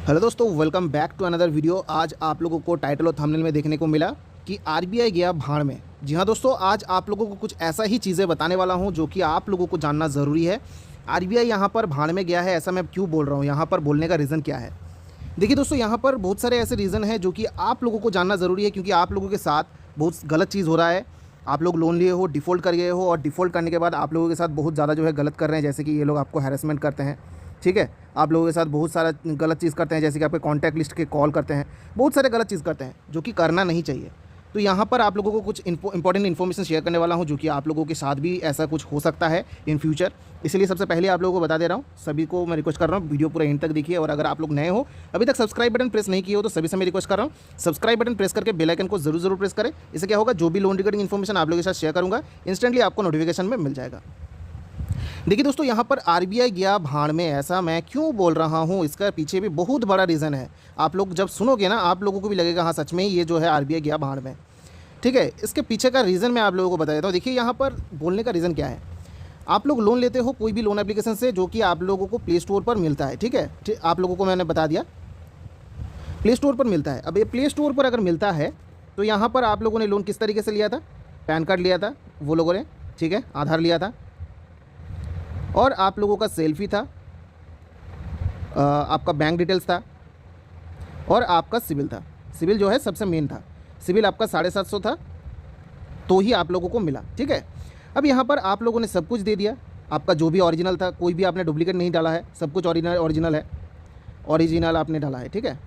Hello दोस्तों, welcome back to another video. आज आप लोगों को टाइटल और थंबनेल में देखने को मिला कि आरबीआई गया भाड़ में। जी हाँ दोस्तों, आज आप लोगों को कुछ ऐसा ही चीज़ें बताने वाला हूँ जो कि आप लोगों को जानना ज़रूरी है। आरबीआई यहाँ पर भाड़ में गया है, ऐसा मैं क्यों बोल रहा हूँ, यहाँ पर बोलने का रीज़न क्या है। देखिए दोस्तों, यहाँ पर बहुत सारे ऐसे रीज़न हैं जो कि आप लोगों को जानना ज़रूरी है, क्योंकि आप लोगों के साथ बहुत गलत चीज़ हो रहा है। आप लोग लोन लिए हो, डिफ़ॉल्ट कर गए हो, और डिफ़ॉल्ट करने के बाद आप लोगों के साथ बहुत ज़्यादा जो है गलत कर रहे हैं। जैसे कि ये लोग आपको हैरेसमेंट करते हैं, ठीक है। आप लोगों के साथ बहुत सारा गलत चीज़ करते हैं, जैसे कि आपके कॉन्टैक्ट लिस्ट के कॉल करते हैं, बहुत सारे गलत चीज़ करते हैं जो कि करना नहीं चाहिए। तो यहाँ पर आप लोगों को कुछ इंपॉर्टेंट इन्फॉर्मेशन शेयर करने वाला हूँ जो कि आप लोगों के साथ भी ऐसा कुछ हो सकता है इन फ्यूचर। इसलिए सबसे पहले आप लोगों को बता दे रहा हूँ, सभी को मैं रिक्वेस्ट कर रहा हूँ वीडियो पूरा एंड तक देखिए। और अगर आप लोग नए हो, अभी तक सब्सक्राइब बटन प्रेस नहीं किए हो, तो सभी से मैं रिक्वेस्ट कर रहा हूँ सब्सक्राइब बटन प्रेस करके बेल आइकन को जरूर प्रेस करें। इससे क्या होगा, जो भी लोन रिगार्डिंग इन्फॉर्मेशन आप लोगों के साथ शेयर करूँगा, इंस्टेंटली आपको नोटिफिकेशन में मिल जाएगा। देखिए दोस्तों, यहाँ पर आरबीआई गया भाड़ में, ऐसा मैं क्यों बोल रहा हूँ, इसका पीछे भी बहुत बड़ा रीज़न है। आप लोग जब सुनोगे ना, आप लोगों को भी लगेगा हाँ सच में ही ये जो है आरबीआई गया भाड़ में, ठीक है। इसके पीछे का रीज़न मैं आप लोगों को बता देता हूँ। देखिए यहाँ पर बोलने का रीज़न क्या है। आप लोग लोन लेते हो कोई भी लोन एप्लीकेशन से, जो कि आप लोगों को प्ले स्टोर पर मिलता है, ठीक है। आप लोगों को मैंने बता दिया, प्ले स्टोर पर मिलता है। अब ये प्ले स्टोर पर अगर मिलता है तो यहाँ पर आप लोगों ने लोन किस तरीके से लिया था, पैन कार्ड लिया था वो लोगों ने, ठीक है, आधार लिया था, और आप लोगों का सेल्फी था, आपका बैंक डिटेल्स था, और आपका सिविल था। सिविल जो है सबसे मेन था, सिविल आपका 750 था, तो ही आप लोगों को मिला, ठीक है। अब यहाँ पर आप लोगों ने सब कुछ दे दिया, आपका जो भी ओरिजिनल था, कोई भी आपने डुप्लीकेट नहीं डाला है, सब कुछ ओरिजिनल है, ओरिजिनल आपने डाला है, ठीक है।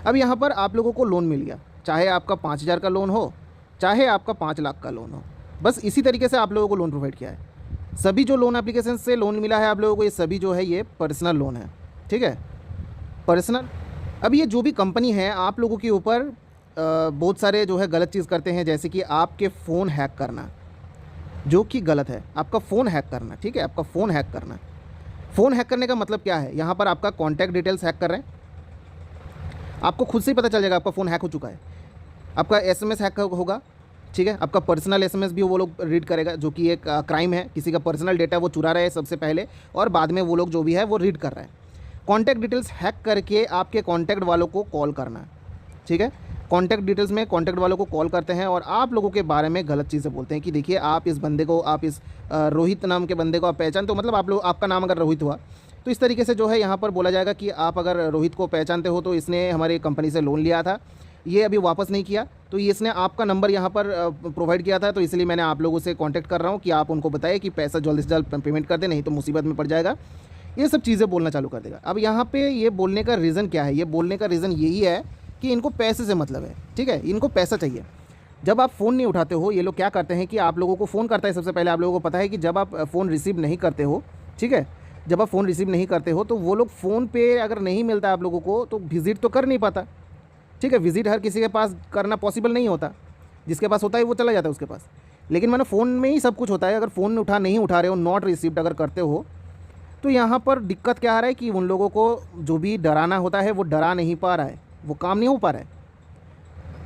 अब यहाँ पर आप लोगों को लोन मिल गया, चाहे आपका 5,000 का लोन हो, चाहे आपका 5 लाख का लोन हो, बस इसी तरीके से आप लोगों को लोन प्रोवाइड किया है। सभी जो लोन एप्लीकेशन से लोन मिला है आप लोगों को, ये सभी जो है ये पर्सनल लोन है, ठीक है, पर्सनल। अब ये जो भी कंपनी है आप लोगों के ऊपर बहुत सारे जो है गलत चीज़ करते हैं, जैसे कि आपके फ़ोन हैक करना, जो कि गलत है। आपका फ़ोन हैक करना, ठीक है, आपका फ़ोन हैक करना। फ़ोन हैक करने का मतलब क्या है, यहाँ पर आपका कॉन्टैक्ट डिटेल्स हैक कर रहे हैं, आपको खुद से ही पता चल जाएगा आपका फ़ोन हैक हो चुका है। आपका एसएमएस हैक होगा, ठीक है, आपका पर्सनल एसएमएस भी वो लोग रीड करेगा, जो कि एक क्राइम है। किसी का पर्सनल डेटा वो चुरा रहे हैं सबसे पहले, और बाद में वो लोग जो भी है वो रीड कर रहे हैं। कॉन्टैक्ट डिटेल्स हैक करके आपके कॉन्टैक्ट वालों को कॉल करना, ठीक है। कॉन्टैक्ट डिटेल्स में कॉन्टैक्ट वालों को कॉल करते हैं और आप लोगों के बारे में गलत चीज़ें बोलते हैं कि देखिए आप इस बंदे को, आप इस रोहित नाम के बंदे को आप पहचानते हो, मतलब आप लोग, आपका नाम अगर रोहित हुआ तो इस तरीके से जो है यहाँ पर बोला जाएगा कि आप अगर रोहित को पहचानते हो तो इसने हमारी कंपनी से लोन लिया था, ये अभी वापस नहीं किया, तो ये इसने आपका नंबर यहाँ पर प्रोवाइड किया था, तो इसलिए मैंने आप लोगों से कांटेक्ट कर रहा हूँ कि आप उनको बताएं कि पैसा जल्द से जल्द पेमेंट कर दें, नहीं तो मुसीबत में पड़ जाएगा। ये सब चीज़ें बोलना चालू कर देगा। अब यहाँ पे ये बोलने का रीज़न क्या है, ये बोलने का रीज़न यही है कि इनको पैसे से मतलब है, ठीक है, इनको पैसा चाहिए। जब आप फ़ोन नहीं उठाते हो, ये लोग क्या करते हैं कि आप लोगों को फ़ोन करता है। सबसे पहले आप लोगों को पता है कि जब आप फ़ोन रिसीव नहीं करते हो, ठीक है, जब आप फ़ोन रिसीव नहीं करते हो तो वो लोग फ़ोन पे अगर नहीं मिलता आप लोगों को तो विज़िट तो कर नहीं पाता, ठीक है। विज़िट हर किसी के पास करना पॉसिबल नहीं होता, जिसके पास होता है वो चला जाता है उसके पास। लेकिन मैंने फ़ोन में ही सब कुछ होता है। अगर फ़ोन नहीं उठा रहे हो, नॉट रिसीव्ड अगर करते हो, तो यहाँ पर दिक्कत क्या आ रहा है कि उन लोगों को जो भी डराना होता है वो डरा नहीं पा रहा है, वो काम नहीं हो पा रहा है।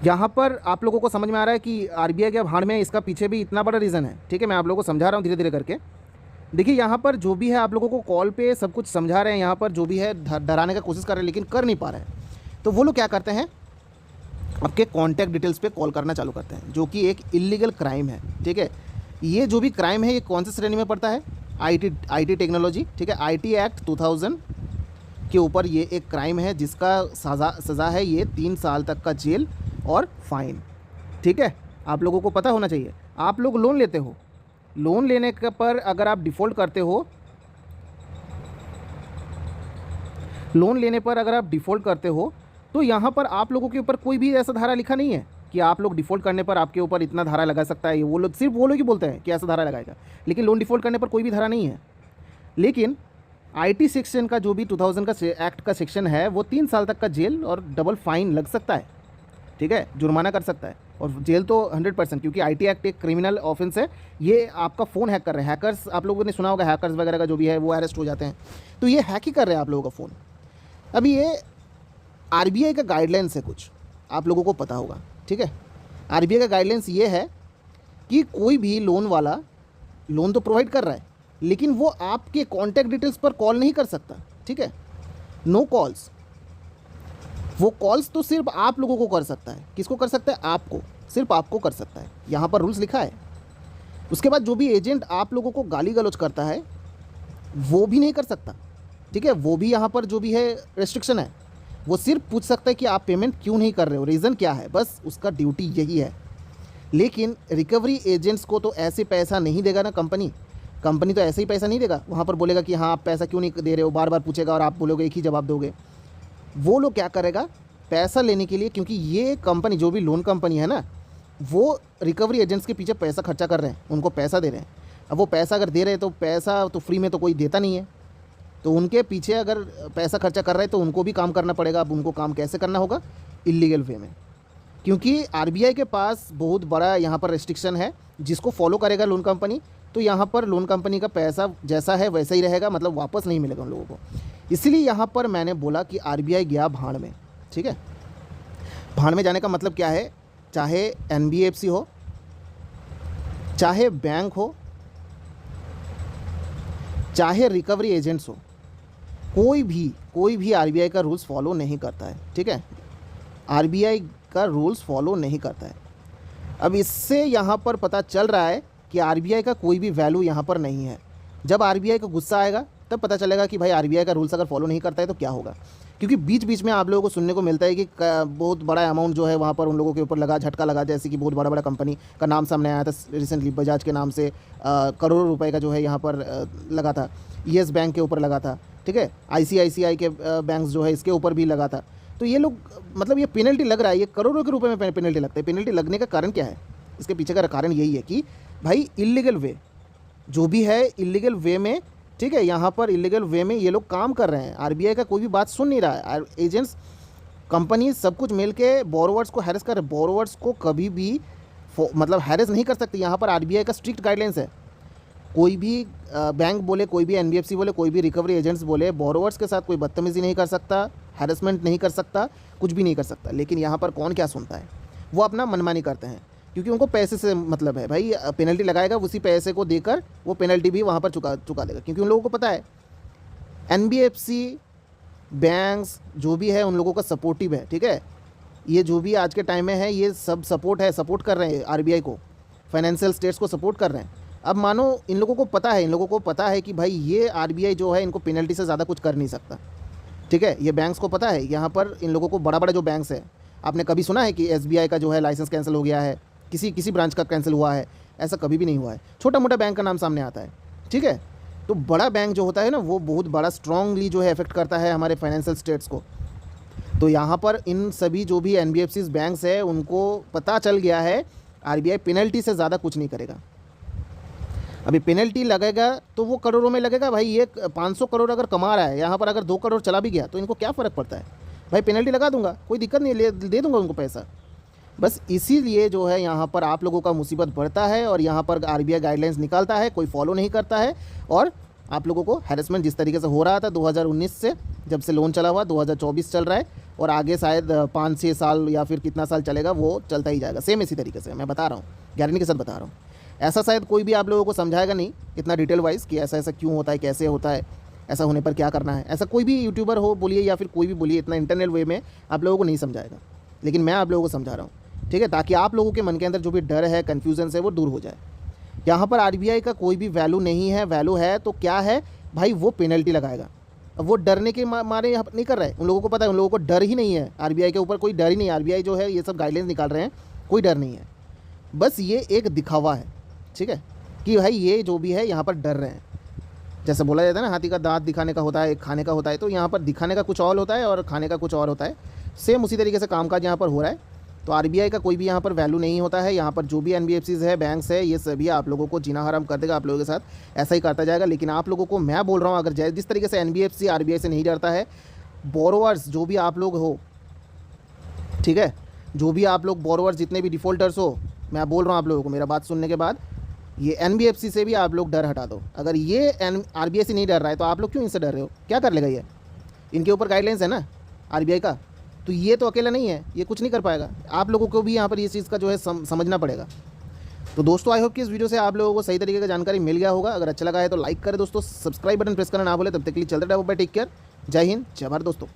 यहाँ पर आप लोगों को समझ में आ रहा है कि आरबीआई के भाड़ में इसका पीछे भी इतना बड़ा रीज़न है, ठीक है। मैं आप लोगों को समझा रहा हूँ धीरे धीरे करके। देखिए यहाँ पर जो भी है आप लोगों को कॉल पे सब कुछ समझा रहे हैं, यहाँ पर जो भी है डराने का कोशिश कर रहे हैं लेकिन कर नहीं पा रहे हैं। तो वो लोग क्या करते हैं, आपके कॉन्टैक्ट डिटेल्स पे कॉल करना चालू करते हैं, जो कि एक इलीगल क्राइम है, ठीक है। ये जो भी क्राइम है ये कौन सी श्रेणी में पड़ता है, आईटी टेक्नोलॉजी, ठीक है। आईटी एक्ट 2000 के ऊपर ये एक क्राइम है जिसका सज़ा है ये 3 साल तक का जेल और फाइन, ठीक है। आप लोगों को पता होना चाहिए। आप लोग लोन लेते हो, लोन लेने के पर अगर आप डिफ़ॉल्ट करते हो, लोन लेने पर अगर आप डिफ़ॉल्ट करते हो तो यहाँ पर आप लोगों के ऊपर कोई भी ऐसा धारा लिखा नहीं है कि आप लोग डिफ़ॉल्ट करने पर आपके ऊपर इतना धारा लगा सकता है। ये वो लोग, सिर्फ वो लोग ही बोलते हैं कि ऐसा धारा लगाएगा, लेकिन लोन डिफ़ॉल्ट करने पर कोई भी धारा नहीं है। लेकिन आईटी सेक्शन का जो भी 2000 का एक्ट का सेक्शन है वो 3 साल तक का जेल और डबल फाइन लग सकता है, ठीक है, जुर्माना कर सकता है, और जेल तो 100%, क्योंकि आईटी एक्ट एक क्रिमिनल ऑफेंस है। ये आपका फ़ोन हैक कर रहे हैं, हैकर्स, आप लोगों ने सुना होगा हैकर्स वगैरह का जो भी है वो अरेस्ट हो जाते हैं, तो ये हैक ही कर रहे हैं आप लोगों का फ़ोन। अभी ये आरबीआई का गाइडलाइंस है, कुछ आप लोगों को पता होगा, ठीक है। आरबीआई का गाइडलाइंस ये है कि कोई भी लोन वाला लोन तो प्रोवाइड कर रहा है, लेकिन वो आपके कॉन्टैक्ट डिटेल्स पर कॉल नहीं कर सकता, ठीक है, नो कॉल्स। वो कॉल्स तो सिर्फ आप लोगों को कर सकता है। किसको कर सकता है? आपको, सिर्फ आपको कर सकता है। यहाँ पर रूल्स लिखा है। उसके बाद जो भी एजेंट आप लोगों को गाली गलौज करता है वो भी नहीं कर सकता, ठीक है। वो भी यहाँ पर जो भी है रेस्ट्रिक्शन है। वो सिर्फ पूछ सकता है कि आप पेमेंट क्यों नहीं कर रहे हो, रीज़न क्या है, बस उसका ड्यूटी यही है। लेकिन रिकवरी एजेंट्स को तो ऐसे पैसा नहीं देगा ना कंपनी तो ऐसे ही पैसा नहीं देगा। वहाँ पर बोलेगा कि हाँ आप पैसा क्यों नहीं दे रहे हो, बार बार पूछेगा और आप बोलोगे एक ही जवाब दोगे। वो लोग क्या करेगा, पैसा लेने के लिए, क्योंकि ये कंपनी जो भी लोन कंपनी है ना, वो रिकवरी एजेंट्स के पीछे पैसा खर्चा कर रहे हैं, उनको पैसा दे रहे हैं। अब वो पैसा अगर दे रहे हैं तो पैसा तो फ्री में तो कोई देता नहीं है, तो उनके पीछे अगर पैसा खर्चा कर रहे हैं तो उनको भी काम करना पड़ेगा। अब उनको काम कैसे करना होगा? इल्लीगल वे में, क्योंकि आरबीआई के पास बहुत बड़ा यहाँ पर रेस्ट्रिक्शन है जिसको फॉलो करेगा लोन कंपनी, तो यहाँ पर लोन कंपनी का पैसा जैसा है वैसा ही रहेगा, मतलब वापस नहीं मिलेगा उन लोगों को। इसीलिए यहाँ पर मैंने बोला कि आरबीआई गया भाड़ में, ठीक है। भाड़ में जाने का मतलब क्या है? चाहे एनबीएफसी हो, चाहे बैंक हो, चाहे रिकवरी एजेंट्स हो, कोई भी आरबीआई का रूल्स फॉलो नहीं करता है, ठीक है। आरबीआई का रूल्स फॉलो नहीं करता है। अब इससे यहाँ पर पता चल रहा है कि आरबीआई का कोई भी वैल्यू यहाँ पर नहीं है। जब आरबीआई को गुस्सा आएगा तब पता चलेगा कि भाई आरबीआई का रूल्स अगर फॉलो नहीं करता है तो क्या होगा। क्योंकि बीच बीच में आप लोगों को सुनने को मिलता है कि बहुत बड़ा अमाउंट जो है वहाँ पर उन लोगों के ऊपर लगा, झटका लगा। जैसे कि बहुत बड़ा कंपनी का नाम सामने आया था रिसेंटली, बजाज के नाम से करोड़ों रुपए का जो है यहाँ पर लगा था। येस बैंक के ऊपर लगा था, ठीक है। आईसीआईसीआई के बैंक जो है इसके ऊपर भी लगा था। तो ये लोग, मतलब ये पेनल्टी लग रहा है, ये करोड़ों के रुपए में पेनल्टी लगता है। पेनल्टी लगने का कारण क्या है? इसके पीछे का कारण यही है कि भाई इल्लीगल वे जो भी है, इल्लीगल वे में, ठीक है, यहाँ पर इल्लीगल वे में ये लोग काम कर रहे हैं। आरबीआई का कोई भी बात सुन नहीं रहा है। एजेंट्स, कंपनी सब कुछ मिल के बोरोवर्स को हैरेस कर रहे हैं। बोरोवर्स को कभी भी मतलब हैरेस नहीं कर सकते। यहाँ पर आरबीआई का स्ट्रिक्ट गाइडलाइंस है। कोई भी बैंक बोले, कोई भी एनबीएफसी बोले, कोई भी रिकवरी एजेंट्स बोले, बोरोवर्स के साथ कोई बदतमीजी नहीं कर सकता, हैरेसमेंट नहीं कर सकता, कुछ भी नहीं कर सकता। लेकिन यहाँ पर कौन क्या सुनता है? वो अपना मनमानी करते हैं, क्योंकि उनको पैसे से मतलब है। भाई पेनल्टी लगाएगा, उसी पैसे को देकर वो पेनल्टी भी वहाँ पर चुका देगा, क्योंकि उन लोगों को पता है एनबीएफसी बैंक्स जो भी है उन लोगों का सपोर्टिव है, ठीक है। ये जो भी आज के टाइम में है ये सब सपोर्ट कर रहे हैं आरबीआई को, फाइनेंशियल स्टेट्स को सपोर्ट कर रहे हैं। अब मानो इन लोगों को पता है कि भाई ये आरबीआई जो है इनको पेनल्टी से ज़्यादा कुछ कर नहीं सकता, ठीक है। ये बैंक्स को पता है, यहाँ पर इन लोगों को बड़ा जो बैंक्स है, आपने कभी सुना है कि एसबीआई का जो है लाइसेंस कैंसिल हो गया है, किसी ब्रांच का कैंसिल हुआ है? ऐसा कभी भी नहीं हुआ है। छोटा मोटा बैंक का नाम सामने आता है, ठीक है। तो बड़ा बैंक जो होता है ना, वो बहुत बड़ा स्ट्रांगली जो है इफेक्ट करता है हमारे फाइनेंशियल स्टेट्स को। तो यहाँ पर इन सभी जो भी एनबीएफसी बैंक्स है उनको पता चल गया है आरबीआई पेनल्टी से ज़्यादा कुछ नहीं करेगा। अभी पेनल्टी लगेगा तो वो करोड़ों में लगेगा। भाई ये 500 करोड़ अगर कमा रहा है, यहाँ पर अगर 2 करोड़ चला भी गया तो इनको क्या फ़र्क पड़ता है? भाई पेनल्टी लगा दूंगा, कोई दिक्कत नहीं, दे दूंगा उनको पैसा। बस इसीलिए जो है यहाँ पर आप लोगों का मुसीबत बढ़ता है और यहाँ पर आरबीआई गाइडलाइंस निकालता है, कोई फॉलो नहीं करता है। और आप लोगों को हैरेसमेंट जिस तरीके से हो रहा था 2019 से, जब से लोन चला हुआ 2024 चल रहा है, और आगे शायद 5-6 साल या फिर कितना साल चलेगा वो चलता ही जाएगा सेम इसी तरीके से। मैं बता रहा हूँ, गारंटी के साथ बता रहा हूँ। ऐसा शायद कोई भी आप लोगों को समझाएगा नहीं इतना डिटेल वाइज कि ऐसा क्यों होता है, कैसे होता है, ऐसा होने पर क्या करना है। ऐसा कोई भी यूट्यूबर हो बोलिए या फिर कोई भी बोलिए, इतना इंटरनल वे में आप लोगों को नहीं समझाएगा। लेकिन मैं आप लोगों को समझा रहा हूँ, ठीक है, ताकि आप लोगों के मन के अंदर जो भी डर है, कन्फ्यूजन है, वो दूर हो जाए। यहाँ पर आरबीआई का कोई भी वैल्यू नहीं है। वैल्यू है तो क्या है भाई, वो पेनल्टी लगाएगा। अब वो डरने के मारे नहीं कर रहा है, उन लोगों को पता है, उन लोगों को डर ही नहीं है आरबीआई के ऊपर, कोई डर ही नहीं है। आरबीआई जो है ये सब गाइडलाइंस निकाल रहे हैं, कोई डर नहीं है। बस ये एक दिखावा है, ठीक है, कि भाई ये जो भी है यहाँ पर डर रहे हैं। जैसे बोला जाता है ना, हाथी का दांत दिखाने का होता है, खाने का होता है। तो यहाँ पर दिखाने का कुछ और होता है और खाने का कुछ और होता है। सेम उसी तरीके से कामकाज यहाँ पर हो रहा है। तो आरबीआई का कोई भी यहाँ पर वैल्यू नहीं होता है। यहाँ पर जो भी एनबीएफसीज है, बैंक्स है, ये सभी आप लोगों को जीना हराम कर देगा, आप लोगों के साथ ऐसा ही करता जाएगा। लेकिन आप लोगों को मैं बोल रहा हूँ, अगर जिस तरीके से एनबीएफसी आरबीआई से नहीं डरता है, बोरोवर्स जो भी आप लोग हो, ठीक है, जो भी आप लोग बोरोवर्स जितने भी डिफ़ॉल्टर्स हो, मैं बोल रहा हूँ आप लोगों को, मेरा बात सुनने के बाद, ये एनबीएफसी से भी आप लोग डर हटा दो। अगर ये आरबीआई से नहीं डर रहा है तो आप लोग क्यों इनसे डर रहे हो? क्या कर लेगा ये? इनके ऊपर गाइडलाइंस है ना आरबीआई का, तो ये तो अकेला नहीं है, ये कुछ नहीं कर पाएगा। आप लोगों को भी यहाँ पर ये चीज़ का जो है समझना पड़ेगा। तो दोस्तों, आई होप कि इस वीडियो से आप लोगों को सही तरीके का जानकारी मिल गया होगा। अगर अच्छा लगा है तो लाइक करें दोस्तों, सब्सक्राइब बटन प्रेस करना ना भूलें। तब तक के लिए चलते रहो, बाय, टेक केयर, जय हिंद, जय भारत दोस्तों।